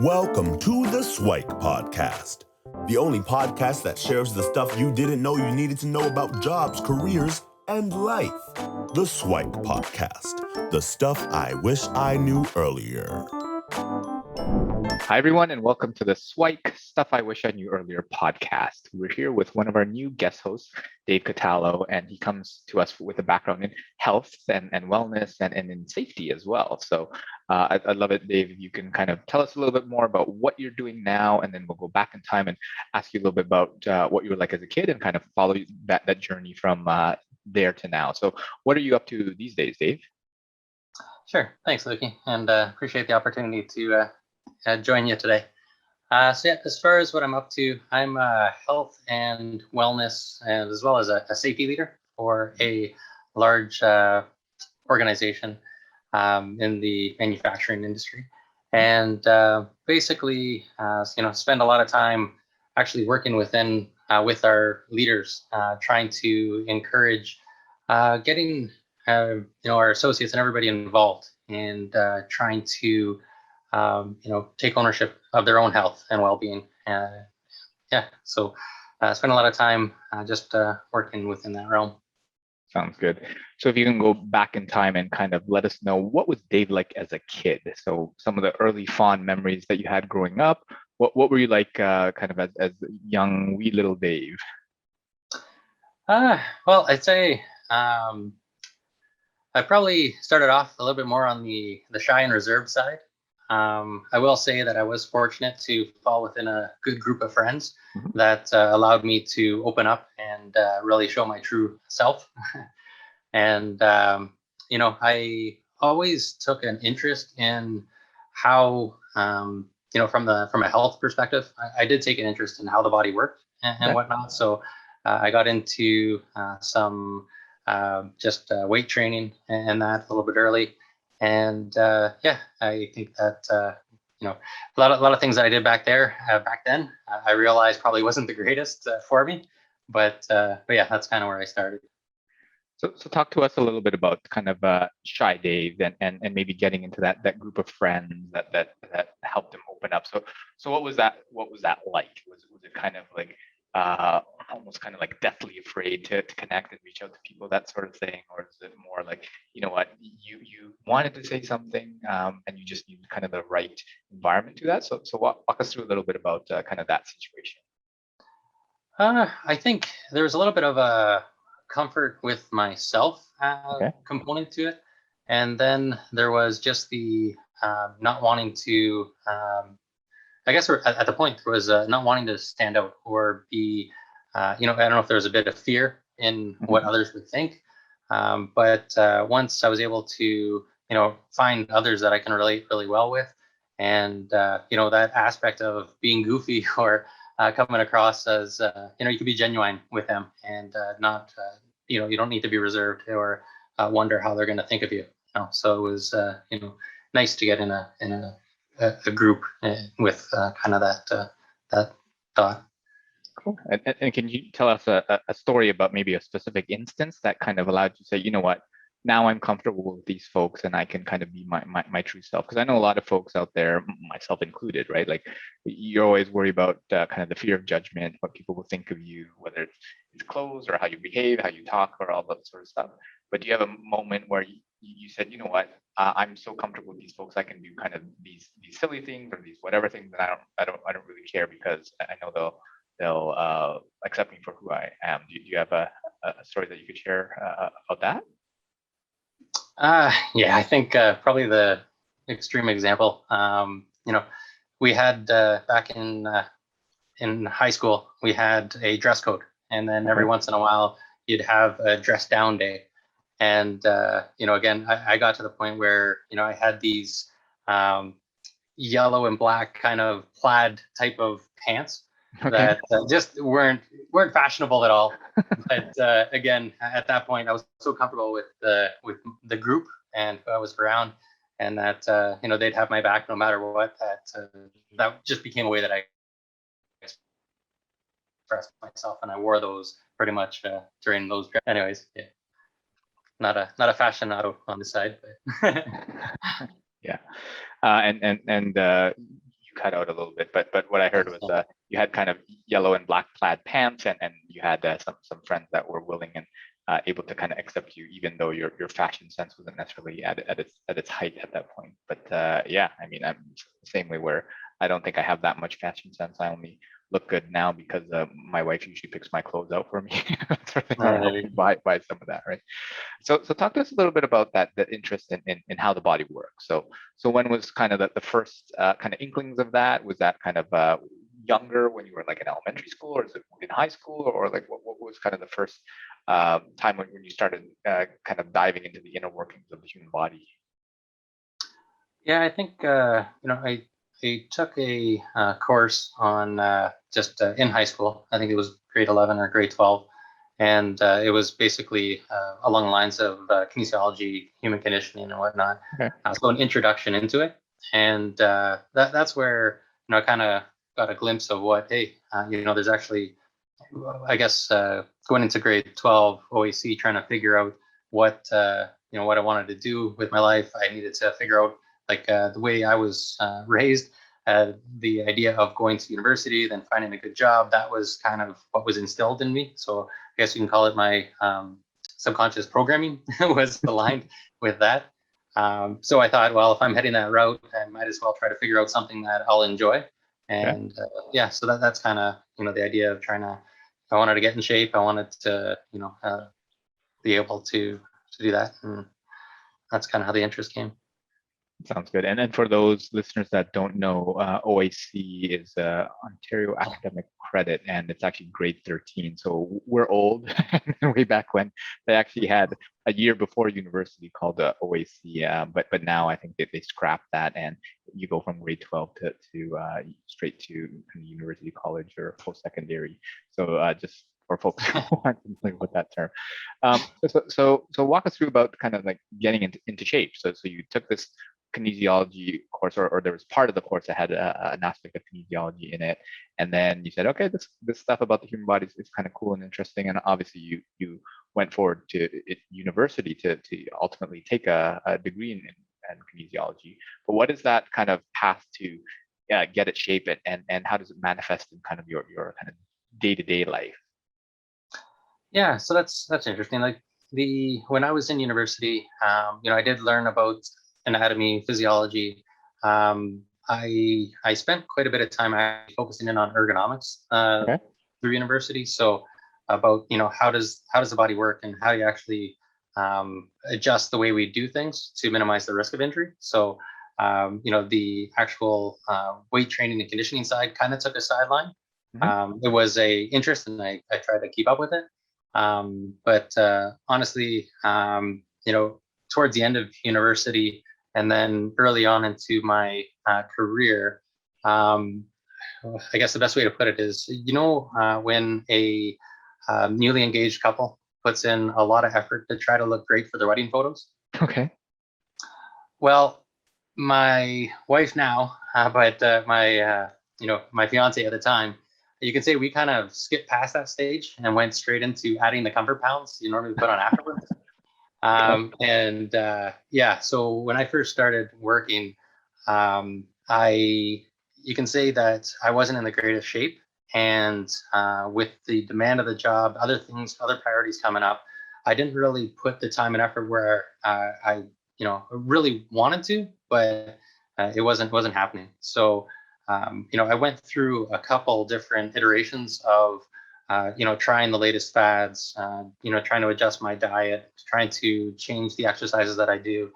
Welcome to the SIWIKE podcast, the only podcast that shares the stuff you didn't know you needed to know about jobs, careers, and life. The SIWIKE podcast, the stuff I wish I knew earlier. Hi, everyone, and welcome to the SIWIKE Stuff I Wish I Knew Earlier podcast. We're here with one of our new guest hosts, Dave Catallo, and he comes to us with a background in health and wellness and in safety as well. So I'd love it, Dave, if you can kind of tell us a little bit more about what you're doing now, and then we'll go back in time and ask you a little bit about what you were like as a kid and kind of follow that journey from there to now. So what are you up to these days, Dave? Sure. Thanks, Luki, and appreciate the opportunity to join you today. As far as what I'm up to, I'm a health and wellness, and as well as a safety leader for a large organization in the manufacturing industry, and basically, spend a lot of time actually working with our leaders, trying to encourage getting our associates and everybody involved, and trying to take ownership of their own health and well-being. So spend a lot of time just working within that realm. Sounds good. So if you can go back in time and kind of let us know, what was Dave like as a kid? So some of the early fond memories that you had growing up. What were you like kind of as young, wee little Dave? Well, I'd say I probably started off a little bit more on the shy and reserved side. I will say that I was fortunate to fall within a good group of friends that allowed me to open up and really show my true self. And, I always took an interest in how, from a health perspective, I did take an interest in how the body worked and whatnot. So I got into some weight training and that a little bit early. And I think that a lot of things that I did back then, I realized probably wasn't the greatest for me, but yeah, that's kind of where I started. So talk to us a little bit about kind of shy Dave and maybe getting into that group of friends that helped him open up. So what was that like? Was it kind of like almost kind of like deathly afraid to connect and reach out to people, that sort of thing? Or is it more like, you know what, you wanted to say something and you just needed kind of the right environment to that? So walk us through a little bit about kind of that situation. I think there was a little bit of a comfort with myself component to it. And then there was just the not wanting to, I guess at the point there was not wanting to stand out or be, I don't know if there was a bit of fear in what others would think. But once I was able to, find others that I can relate really well with, and, that aspect of being goofy or coming across as, you can be genuine with them and not, you don't need to be reserved or wonder how they're going to think of you. So it was, nice to get in a group with kind of that thought. Cool. And can you tell us a story about maybe a specific instance that kind of allowed you to say, you know what, now I'm comfortable with these folks and I can kind of be my true self? Because I know a lot of folks out there, myself included, right? Like you're always worried about kind of the fear of judgment, what people will think of you, whether it's clothes or how you behave, how you talk, or all that sort of stuff. But do you have a moment where you said, you know what, I'm so comfortable with these folks, I can do kind of these silly things or these whatever things that I don't really care because I know they'll accept me for who I am. Do you have a story that you could share about that? I think probably the extreme example. We had back in high school, we had a dress code, and then every once in a while you'd have a dress down day. And again, I got to the point where I had these yellow and black kind of plaid type of pants that just weren't fashionable at all. But again, at that point, I was so comfortable with the group and who I was around, and that they'd have my back no matter what. That just became a way that I expressed myself, and I wore those pretty much during those. Anyways, yeah. Not a aficionado on the side, but yeah. And you cut out a little bit, but what I heard was you had kind of yellow and black plaid pants, and you had some friends that were willing and able to kind of accept you, even though your fashion sense wasn't necessarily at its height at that point. But yeah, I mean, I'm the same way where I don't think I have that much fashion sense. I only look good now because my wife usually picks my clothes out for me. Sort of thing, or help me buy some of that, right? So talk to us a little bit about that interest in how the body works. So when was kind of the first kind of inklings of that? Was that kind of younger when you were like in elementary school, or is it in high school, or like what was kind of the first time when you started kind of diving into the inner workings of the human body? Yeah, I think I took a course on just in high school. I think it was grade 11 or grade 12, and it was basically along the lines of kinesiology, human conditioning, and whatnot. Okay. So an introduction into it, and that's where I kind of got a glimpse of what there's actually, I guess, going into grade 12 OAC, trying to figure out what what I wanted to do with my life. I needed to figure out like the way I was raised, the idea of going to university, then finding a good job. That was kind of what was instilled in me. So I guess you can call it my subconscious programming was aligned with that. So I thought, well, if I'm heading that route, I might as well try to figure out something that I'll enjoy. And so that's kind of the idea of trying to. I wanted to get in shape. I wanted to be able to do that, and that's kind of how the interest came. Sounds good. And then for those listeners that don't know, OAC is Ontario Academic Credit, and it's actually grade 13. So we're old, way back when they actually had a year before university called OAC. But now I think they scrapped that, and you go from grade 12 to straight to university, college, or post-secondary. So just for folks who aren't familiar with that term. So walk us through about kind of like getting into shape. So you took this kinesiology course, or there was part of the course that had an aspect of kinesiology in it, and then you said, okay, this stuff about the human body is kind of cool and interesting, and obviously you went forward to university to ultimately take a degree in kinesiology. But what is that kind of path to get it shape, and how does it manifest in kind of your kind of day-to-day life? Yeah, so that's interesting. Like when I was in university, I did learn about anatomy, physiology. I spent quite a bit of time actually focusing in on ergonomics through university. So about how does the body work, and how you actually adjust the way we do things to minimize the risk of injury. So the actual weight training and conditioning side kind of took a sideline. It was a interest, and I tried to keep up with it. But honestly, towards the end of university, and then early on into my career, I guess the best way to put it is, when a newly engaged couple puts in a lot of effort to try to look great for their wedding photos. Okay. Well, my wife now, but my fiance at the time, you can say we kind of skipped past that stage and went straight into adding the comfort pounds you normally put on afterwards. So when I first started working, you can say that I wasn't in the greatest shape, and with the demand of the job, other priorities coming up, I didn't really put the time and effort where I really wanted to, but it wasn't happening. So I went through a couple different iterations of trying the latest fads, trying to adjust my diet, trying to change the exercises that I do.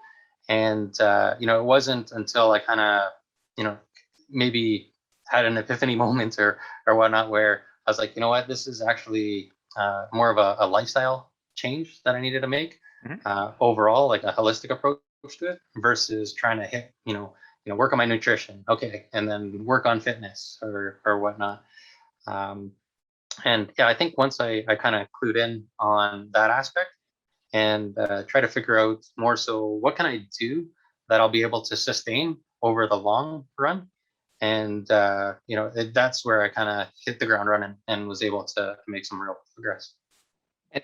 And, it wasn't until I kind of, maybe had an epiphany moment or whatnot, where I was like, you know what, this is actually more of a lifestyle change that I needed to make overall, like a holistic approach to it, versus trying to hit, work on my nutrition. Okay. And then work on fitness or whatnot. And I think once I kind of clued in on that aspect, and try to figure out more so what can I do that I'll be able to sustain over the long run. And, that's where I kind of hit the ground running and was able to make some real progress.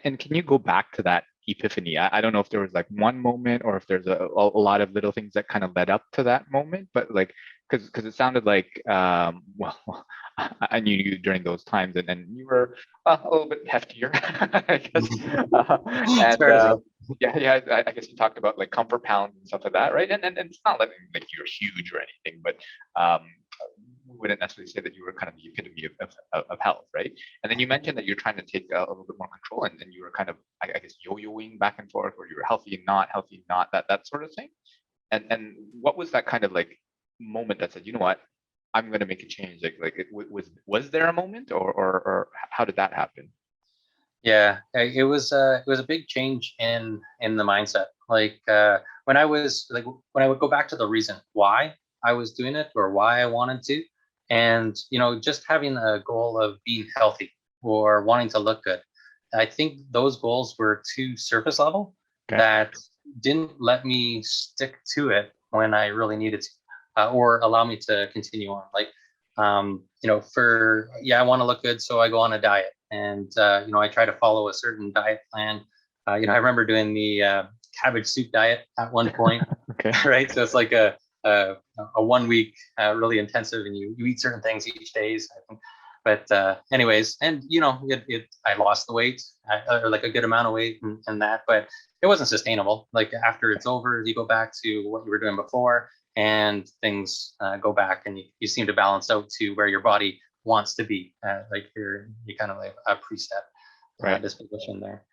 And can you go back to that epiphany. I don't know if there was like one moment or if there's a lot of little things that kind of led up to that moment, but like, because it sounded like, well, I knew you during those times, and you were a little bit heftier, I guess. I guess you talked about like comfort pounds and stuff like that, right? And it's not like you're huge or anything, but we wouldn't necessarily say that you were kind of the epitome of health, right? And then you mentioned that you're trying to take a little bit more control, and you were kind of, I guess, yo-yoing back and forth, where you were healthy and not, that sort of thing. And what was that kind of like moment that said, you know what, I'm going to make a change? Was there a moment, or how did that happen? Yeah, it was a big change in the mindset. Like when I would go back to the reason why I was doing it or why I wanted to, and just having a goal of being healthy or wanting to look good. I think those goals were too surface level that didn't let me stick to it when I really needed to, or allow me to continue on. Like, I want to look good, so I go on a diet, and I try to follow a certain diet plan. I remember doing the cabbage soup diet at one point. Right? So it's like a 1 week really intensive, and you eat certain things each days, I think. But anyways, and I lost the weight, or like a good amount of weight, and that, but it wasn't sustainable. Like after it's over, you go back to what you were doing before, and things go back, and you seem to balance out to where your body wants to be. Like you kind of like a preset disposition there.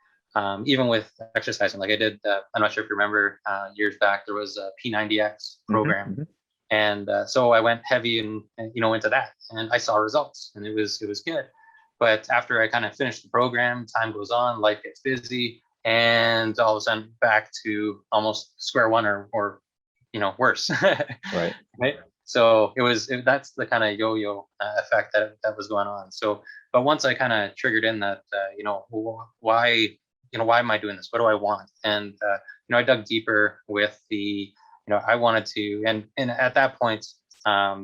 Even with exercising, like I did, I'm not sure if you remember, years back, there was a P90X program. Mm-hmm. And so I went heavy and into that, and I saw results, and it was good. But after I kind of finished the program, time goes on, life gets busy, and all of a sudden back to almost square one, or worse. Right. So that's the kind of yo-yo effect that was going on. So, but once I kind of triggered in that, why am I doing this? What do I want? And I dug deeper with the, I wanted to, and at that point, I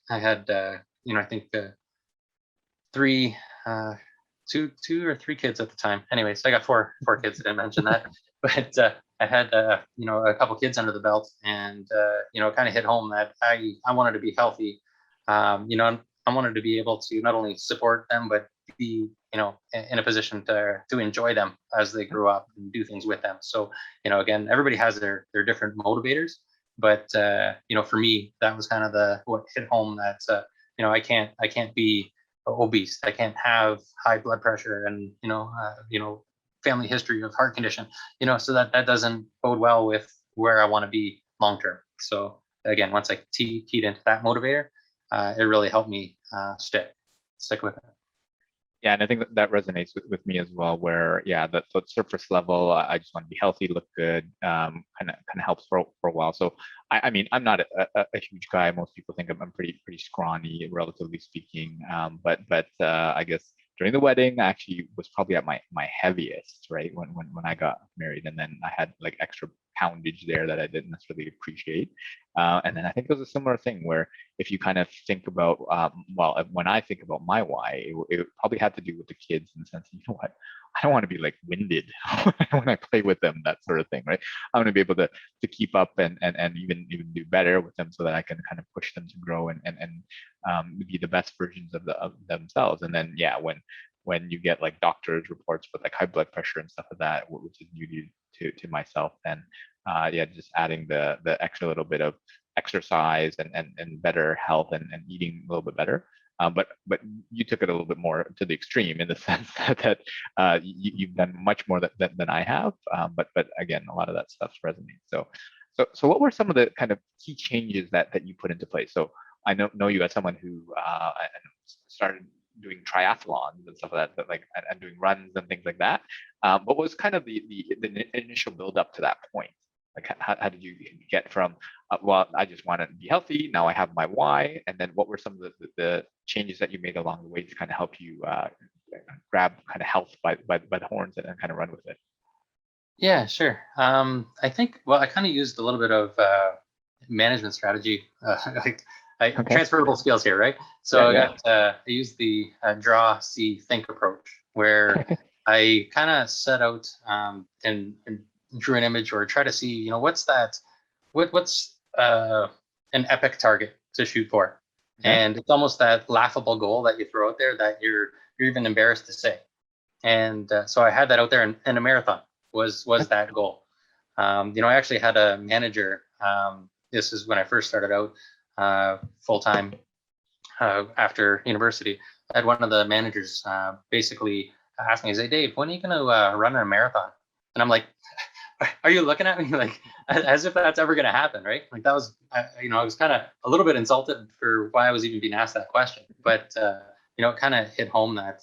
had I think two or three kids at the time. Anyways, I got four kids. I didn't mention that, but I had a couple kids under the belt, and kind of hit home that I wanted to be healthy. I wanted to be able to not only support them, but be in a position to enjoy them as they grew up and do things with them. So again, everybody has their different motivators, but for me, that was kind of what hit home, that I can't be obese, I can't have high blood pressure, and family history of heart condition, so that doesn't bode well with where I want to be long term. So again, once I keyed into that motivator, it really helped me stick with it. Yeah, and I think that resonates with me as well, where that surface level, I just want to be healthy, look good, kind of helps for a while. So I mean, I'm not a huge guy. Most people think I'm pretty scrawny, relatively speaking. But I guess during the wedding, I actually was probably at my heaviest, right, when I got married, and then I had like extra poundage there that I didn't necessarily appreciate. And then I think it was a similar thing where if you kind of think about, when I think about my why, it probably had to do with the kids, in the sense, what, I don't want to be like winded when I play with them, that sort of thing, right? I want to be able to keep up and even do better with them, so that I can kind of push them to grow and be the best versions of themselves. And then when you get like doctors' reports with like high blood pressure and stuff like that, which is new to myself, then just adding the extra little bit of exercise and better health and eating a little bit better. But you took it a little bit more to the extreme, in the sense that you've done much more than I have. But again, a lot of that stuff resonates. So what were some of the kind of key changes that you put into place? So I know you as someone who started doing triathlons and stuff like that, and doing runs and things like that. What was kind of the initial build up to that point? Like, how did you get from, I just want to be healthy, now I have my why, and then what were some of the changes that you made along the way to kind of help you grab kind of health by the horns and kind of run with it? Yeah, sure. I think, I kind of used a little bit of management strategy, transferable skills here, right? So I used the draw, see, think approach, where I kind of set out and drew an image or try to see, what's that, what's an epic target to shoot for, and it's almost that laughable goal that you throw out there that you're even embarrassed to say. And so I had that out there, and a marathon was that goal. I actually had a manager. This is when I first started out full time after university. I had one of the managers basically ask me, "Hey, Dave, when are you going to run a marathon?" And I'm like, "Are you looking at me like as if that's ever going to happen, right?" Like that was, I was kind of a little bit insulted for why I was even being asked that question. But it kind of hit home that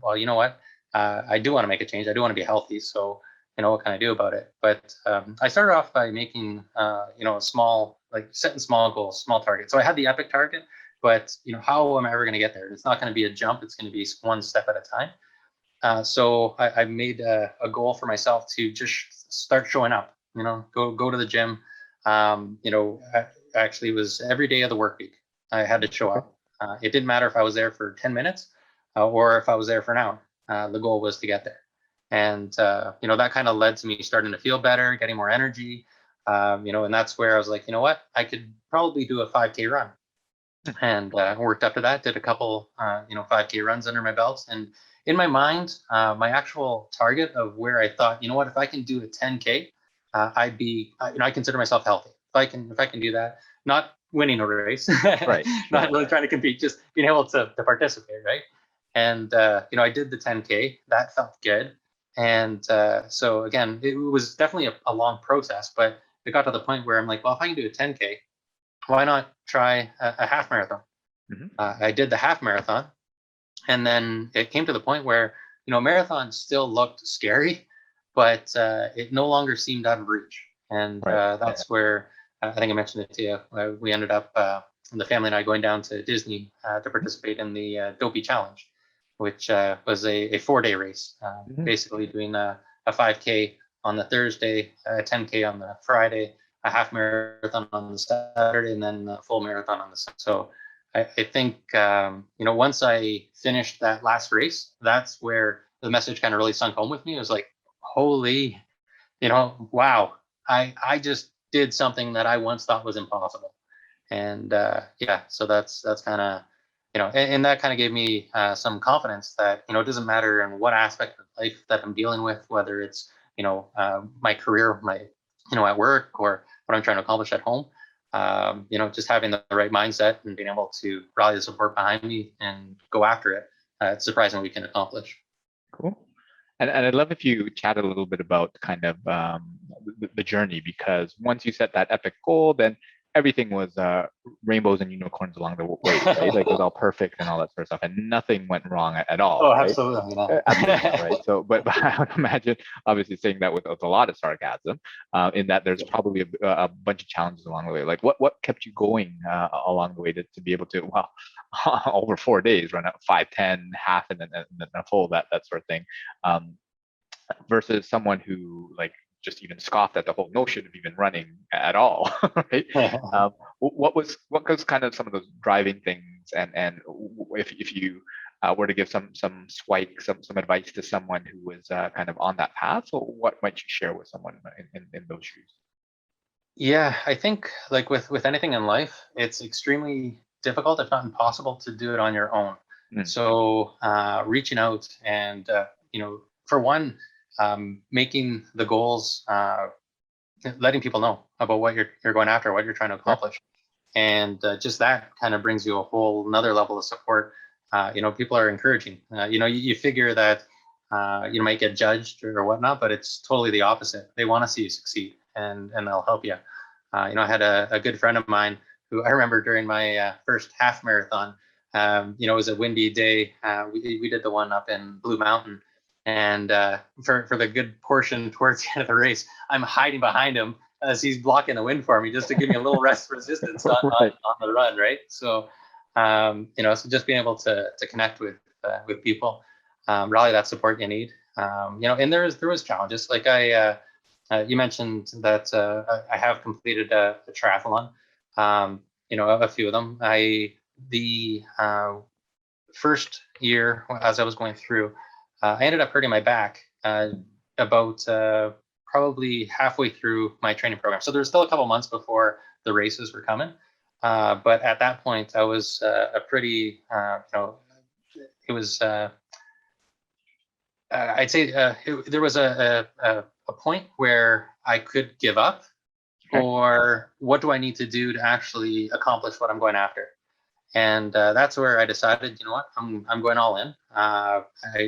well, you know what, I do want to make a change. I do want to be healthy. So what can I do about it? But I started off by making a small, like setting small goals, small targets. So I had the epic target, but how am I ever going to get there? It's not going to be a jump. It's going to be one step at a time. So I made a goal for myself to just start showing up. Go to the gym. Actually, it was every day of the work week. I had to show up. It didn't matter if I was there for 10 minutes or if I was there for an hour. The goal was to get there. And that kind of led to me starting to feel better, getting more energy. And that's where I was like, you know what, I could probably do a 5K run. And worked up to that, did a couple 5K runs under my belt. And in my mind, my actual target of where I thought, what, if I can do a 10K, I'd be, I consider myself healthy. If I can do that, not winning a race, Right, not really trying to compete, just being able to participate, right? And I did the 10K. That felt good. And so again, it was definitely a long process, but it got to the point where I'm like, well, if I can do a 10K, why not try a half marathon? I did the half marathon, and then it came to the point where marathon still looked scary, but it no longer seemed out of reach. And that's where I think I mentioned it to you. We ended up, the family and I, going down to Disney to participate in the Dopey Challenge, which was a 4-day race, basically doing a 5K on the Thursday, a 10K on the Friday, a half marathon on the Saturday, and then a full marathon on the Sunday. So I think, once I finished that last race, that's where the message kind of really sunk home with me. It was like, holy, wow, I just did something that I once thought was impossible. And so that's kind of, and that kind of gave me some confidence that, it doesn't matter in what aspect of life that I'm dealing with, whether it's, my career, at work, or what I'm trying to accomplish at home. Just having the right mindset and being able to rally the support behind me and go after it, it's surprising what we can accomplish. Cool. And I'd love if you chat a little bit about kind of the journey, because once you set that epic goal, then everything was rainbows and unicorns along the way, right? Like it was all perfect and all that sort of stuff, and nothing went wrong at all. Oh, right? absolutely. Absolutely, right? So, but I would imagine, obviously, saying that with a lot of sarcasm, in that there's probably a bunch of challenges along the way. Like what kept you going along the way to be able to, over 4 days, run out 5, 10, half, and then a full, that sort of thing, versus someone who just even scoffed at the whole notion of even running at all, right? What was kind of some of those driving things, and if you were to give some advice to someone who was kind of on that path, or what might you share with someone in those shoes? Yeah, I think like with anything in life, it's extremely difficult, if not impossible, to do it on your own. So reaching out and for one, making the goals, letting people know about what you're going after, what you're trying to accomplish, and just that kind of brings you a whole another level of support. People are encouraging. You figure that you might get judged or whatnot, but it's totally the opposite. They want to see you succeed, and they'll help you. I had a good friend of mine who I remember during my first half marathon. It was a windy day. We did the one up in Blue Mountain. And for the good portion towards the end of the race, I'm hiding behind him as he's blocking the wind for me, just to give me a little resistance on the run, right? So, so just being able to connect with people, rally that support you need, and there was challenges. Like you mentioned that I have completed a triathlon, a few of them. The first year as I was going through, I ended up hurting my back about probably halfway through my training program. So there's still a couple months before the races were coming. But at that point, I was a pretty, it was, I'd say there was a point where I could give up, or what do I need to do to actually accomplish what I'm going after? And that's where I decided, you know what, I'm going all in. I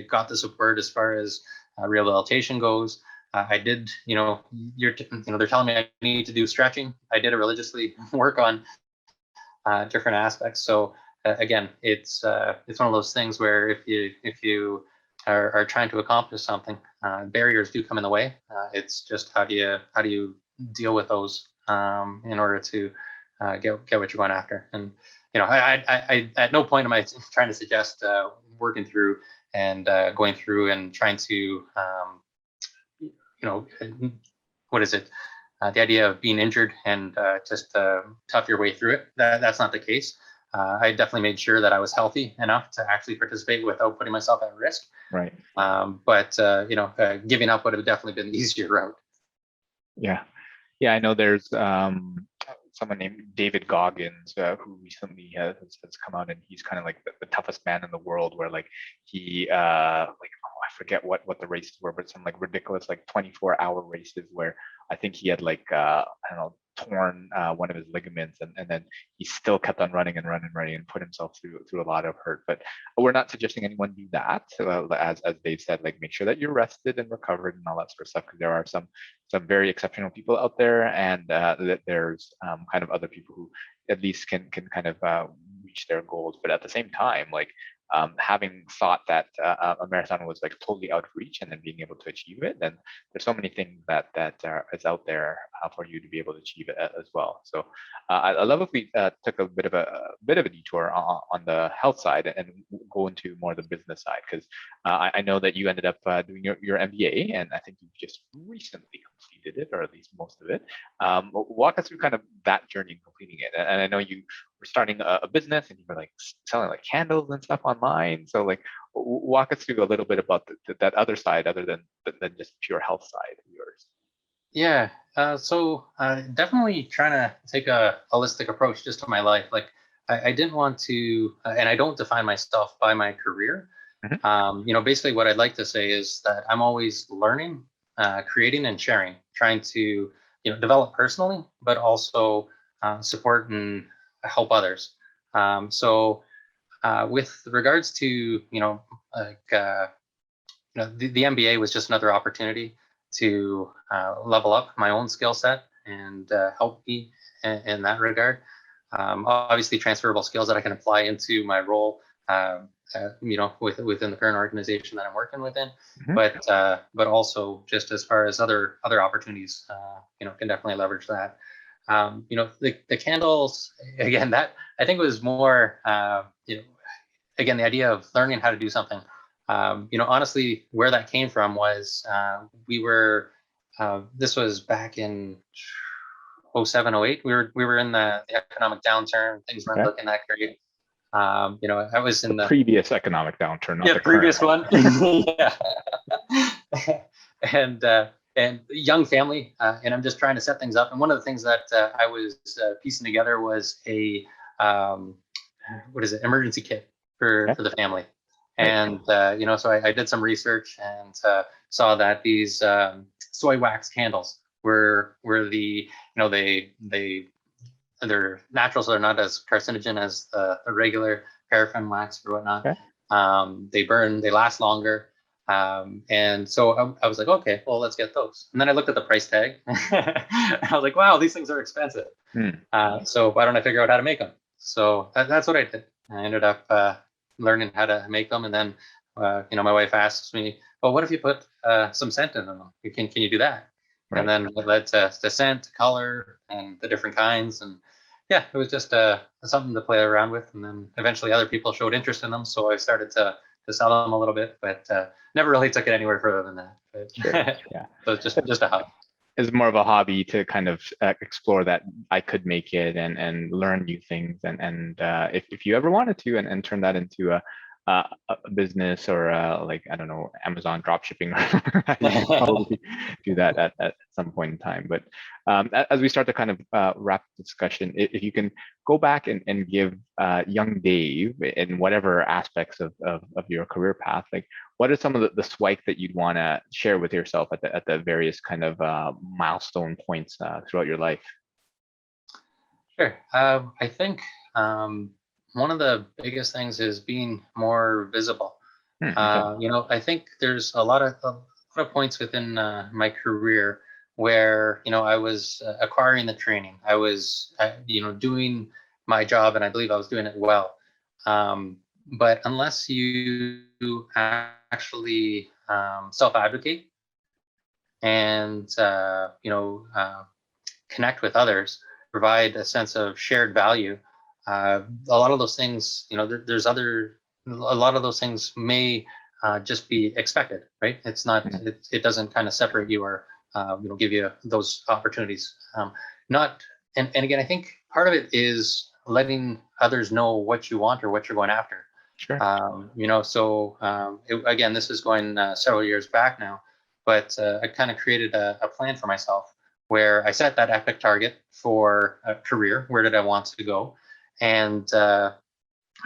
got the support as far as rehabilitation goes. I did, they're telling me I need to do stretching. I did it religiously, work on different aspects. So again, it's one of those things where if you are trying to accomplish something, barriers do come in the way. It's just how do you deal with those in order to get what you're going after. And I at no point am I trying to suggest working through and going through and trying to what is it? The idea of being injured and just tough your way through it. That's not the case. I definitely made sure that I was healthy enough to actually participate without putting myself at risk. Right. But giving up would have definitely been the easier route. Yeah. I know there's someone named David Goggins who recently has come out, and he's kind of like the toughest man in the world, where like he I forget what the races were, but some like ridiculous like 24-hour races where I think he had like torn one of his ligaments, and then he still kept on running and put himself through a lot of hurt. But we're not suggesting anyone do that. As Dave said, like make sure that you're rested and recovered and all that sort of stuff, because there are some very exceptional people out there, and that there's kind of other people who at least can kind of reach their goals. But at the same time, like having thought that a marathon was like totally out of reach and then being able to achieve it, then there's so many things that is out there for you to be able to achieve it as well. So I love if we took a bit of a detour on the health side and go into more the business side, because I know that you ended up doing your MBA, and I think you just recently completed it, or at least most of it. Walk us through kind of that journey in completing it. And I know you were starting a business and you were like selling like candles and stuff online. So like walk us through a little bit about that other side, other than just pure health side of yours. Yeah. So definitely trying to take a holistic approach just to my life. Like I didn't want to, and I don't define myself by my career. Mm-hmm. Basically what I'd like to say is that I'm always learning, creating and sharing, trying to, develop personally, but also support and help others. So with regards to, the MBA was just another opportunity to level up my own skill set and help me in that regard. Obviously, transferable skills that I can apply into my role, within the current organization that I'm working within. Mm-hmm. But also just as far as other opportunities, can definitely leverage that. The candles, again, that I think was more, again, the idea of learning how to do something. Honestly, where that came from was this was back in 07, 08. We were in the economic downturn. Things weren't looking that great. I was in the previous economic downturn, not the previous current one. Yeah. And young family, and I'm just trying to set things up. And one of the things that I was piecing together was a emergency kit for the family. And so I did some research and saw that these soy wax candles were the they're natural, so they're not as carcinogen as the regular paraffin wax or whatnot. They burn, they last longer. And so I was like, okay, well, let's get those. And then I looked at the price tag. I was like, wow, these things are expensive. So why don't I figure out how to make them? So that's what I did. I ended up learning how to make them. And then, my wife asks me, well, what if you put some scent in them? Can you do that? Right. And then it led to scent, color, and the different kinds. And yeah, it was just something to play around with. And then eventually other people showed interest in them. So I started to sell them a little bit, but never really took it anywhere further than that. But, sure. Yeah. So it's just a hobby. It's more of a hobby to kind of explore that I could make it and learn new things. And if you ever wanted to and turn that into a business or like, I don't know, Amazon drop shipping, you should probably do that at some point in time. But as we start to kind of wrap the discussion, if you can go back and give young Dave in whatever aspects of your career path, like what are some of the SWIKE that you'd want to share with yourself at the various kind of milestone points throughout your life? Sure. I think one of the biggest things is being more visible. Okay. You know, I think there's a lot of points within my career where, you know, I was acquiring the training. I was, you know, doing my job, and I believe I was doing it well. But unless you actually self-advocate and, you know, connect with others, provide a sense of shared value, a lot of those things, you know, there's other, a lot of those things may just be expected, right? It's not, it doesn't kind of separate you or, you know, give you those opportunities. Not, and again, I think part of it is letting others know what you want or what you're going after. Sure. You know, so again, this is going several years back now, but I kind of created a plan for myself where I set that epic target for a career. Where did I want to go? And I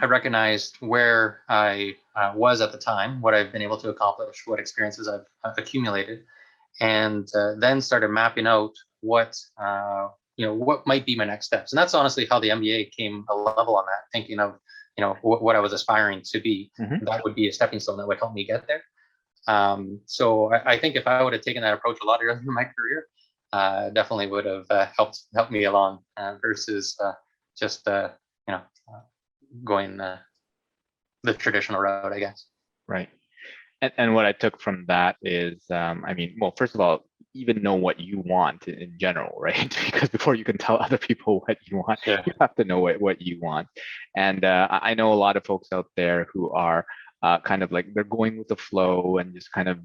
recognized where I was at the time, what I've been able to accomplish, what experiences I've accumulated, and then started mapping out what you know, what might be my next steps. And that's honestly how the MBA came a level on that, thinking of, you know, what I was aspiring to be. That would be a stepping stone that would help me get there. So I think if I would have taken that approach a lot earlier in my career, definitely would have helped me along versus just you know, going the traditional route, I guess. Right. And what I took from that is, I mean, well, first of all, even know what you want in general, right? Because before you can tell other people what you want, Yeah. you have to know what you want. And I know a lot of folks out there who are kind of like, they're going with the flow and just kind of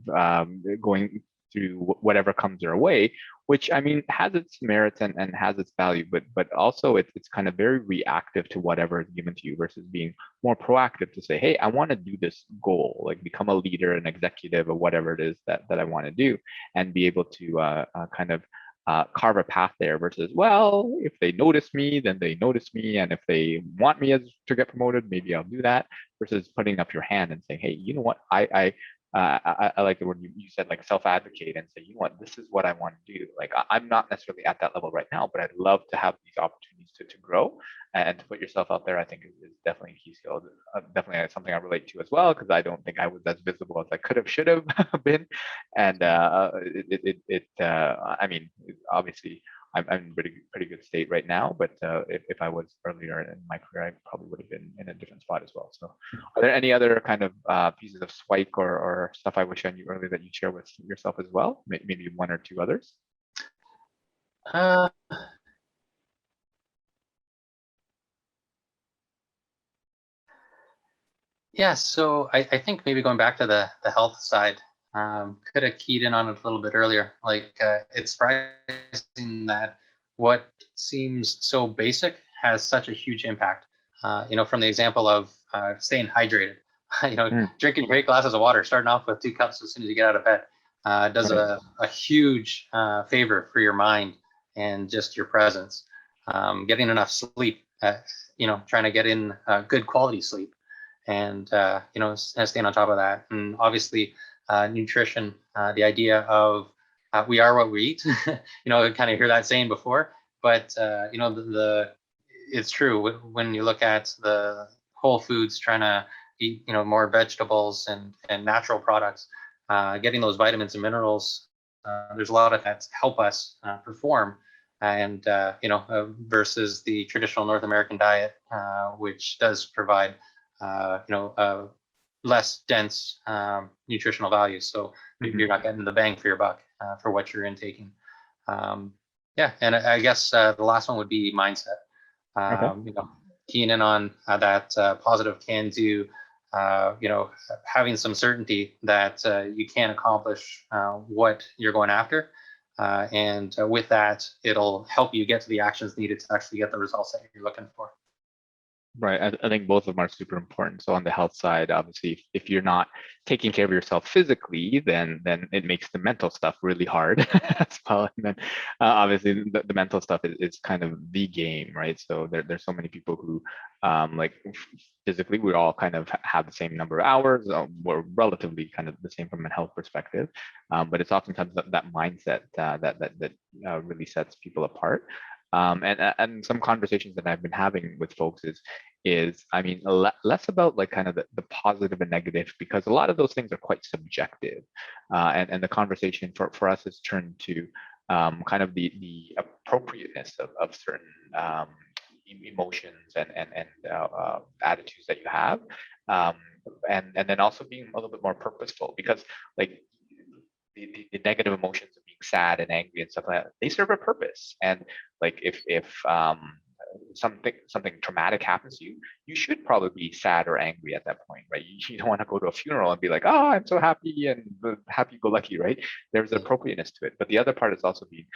going through whatever comes their way, which, I mean, has its merits and has its value, but also it's kind of very reactive to whatever is given to you versus being more proactive to say, hey, I want to do this goal, like become a leader, an executive, or whatever it is that I want to do, and be able to kind of carve a path there versus, well, if they notice me, then they notice me. And if they want me to get promoted, maybe I'll do that, versus putting up your hand and saying, hey, you know what, I like the word you said, like self-advocate, and say, you know what, this is what I want to do. Like I'm not necessarily at that level right now, but I'd love to have these opportunities to grow and to put yourself out there. I think is definitely a key skill. Definitely something I relate to as well, because I don't think I was as visible as I could have, should have been. And I mean, obviously I'm in pretty good state right now, but if I was earlier in my career, I probably would have been in a different spot as well. So are there any other kind of pieces of SWIKE or stuff I wish I knew earlier that you'd share with yourself as well? Maybe one or two others? Yeah, so I think maybe going back to the health side, could have keyed in on it a little bit earlier. Like it's surprising that what seems so basic has such a huge impact. You know, from the example of staying hydrated, you know, drinking great glasses of water, starting off with 2 cups as soon as you get out of bed, does a huge favor for your mind and just your presence. Getting enough sleep, you know, trying to get in good quality sleep, and you know, staying on top of that. And obviously nutrition, the idea of we are what we eat. You know, I kind of hear that saying before, but you know, it's true when you look at the whole foods, trying to eat, you know, more vegetables and natural products, getting those vitamins and minerals. There's a lot of that help us perform, and you know, versus the traditional North American diet, which does provide you know, less dense nutritional values. So you're not getting the bang for your buck for what you're intaking. Yeah, and I guess the last one would be mindset. You know, keying in on that positive can-do. You know, having some certainty that you can accomplish what you're going after, and with that, it'll help you get to the actions needed to actually get the results that you're looking for. Right. I think both of them are super important. So on the health side, obviously, if you're not taking care of yourself physically, then it makes the mental stuff really hard as well. And then obviously the mental stuff is kind of the game, right? So there's so many people who like physically we all kind of have the same number of hours. We're relatively kind of the same from a health perspective, but it's oftentimes that mindset that really sets people apart. And some conversations that I've been having with folks is I mean less about like kind of the positive and negative, because a lot of those things are quite subjective, and the conversation for us has turned to kind of the appropriateness of certain emotions and attitudes that you have, and then also being a little bit more purposeful, because like the negative emotions of being sad and angry and stuff like that, they serve a purpose. And like if something traumatic happens to you, you should probably be sad or angry at that point, right? You don't want to go to a funeral and be like, oh, I'm so happy and happy-go-lucky, right? There's an appropriateness to it. But the other part is also being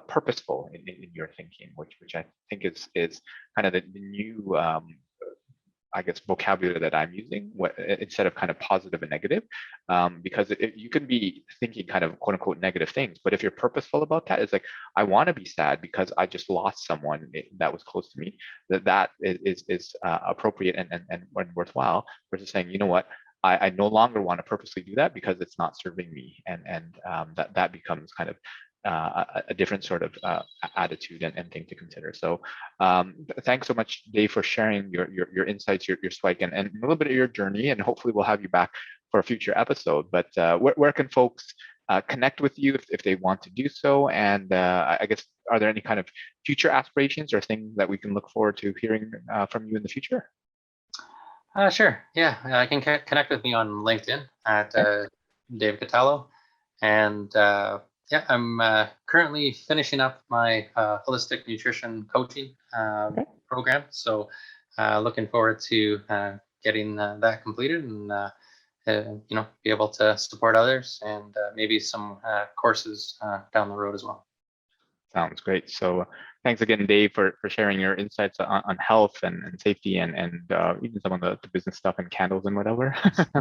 purposeful in your thinking, which I think is kind of the new I guess vocabulary that I'm using instead of kind of positive and negative, because you can be thinking kind of quote unquote negative things, but if you're purposeful about that, it's like, I want to be sad because I just lost someone that was close to me, that is appropriate and worthwhile, versus saying, you know what, I no longer want to purposely do that because it's not serving me, and that becomes kind of a different sort of attitude and thing to consider. So thanks so much, Dave, for sharing your insights, your SWIKE, and a little bit of your journey, and hopefully we'll have you back for a future episode. But where can folks connect with you if they want to do so? And I guess, are there any kind of future aspirations or things that we can look forward to hearing from you in the future? Sure. Yeah, I can connect with me on LinkedIn at David Catallo. And yeah, I'm currently finishing up my holistic nutrition coaching program. So looking forward to getting that completed and be able to support others, and maybe some courses down the road as well. Sounds great. So thanks again, Dave, for sharing your insights on health and safety and even some of the business stuff and candles and whatever.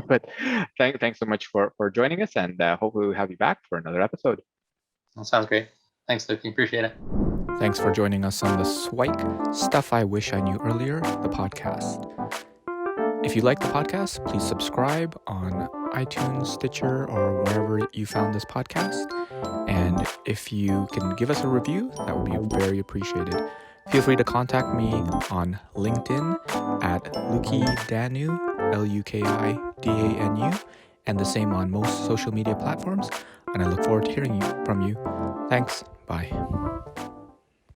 But thanks so much for joining us, and hopefully we'll have you back for another episode. That sounds great. Thanks, Luki. Appreciate it. Thanks for joining us on the SWIKE, Stuff I Wish I Knew Earlier, the podcast. If you like the podcast, please subscribe on iTunes, Stitcher, or wherever you found this podcast. And if you can give us a review, that would be very appreciated. Feel free to contact me on LinkedIn at Lukidanu, LUKIDANU, and the same on most social media platforms. And I look forward to hearing from you. Thanks. Bye.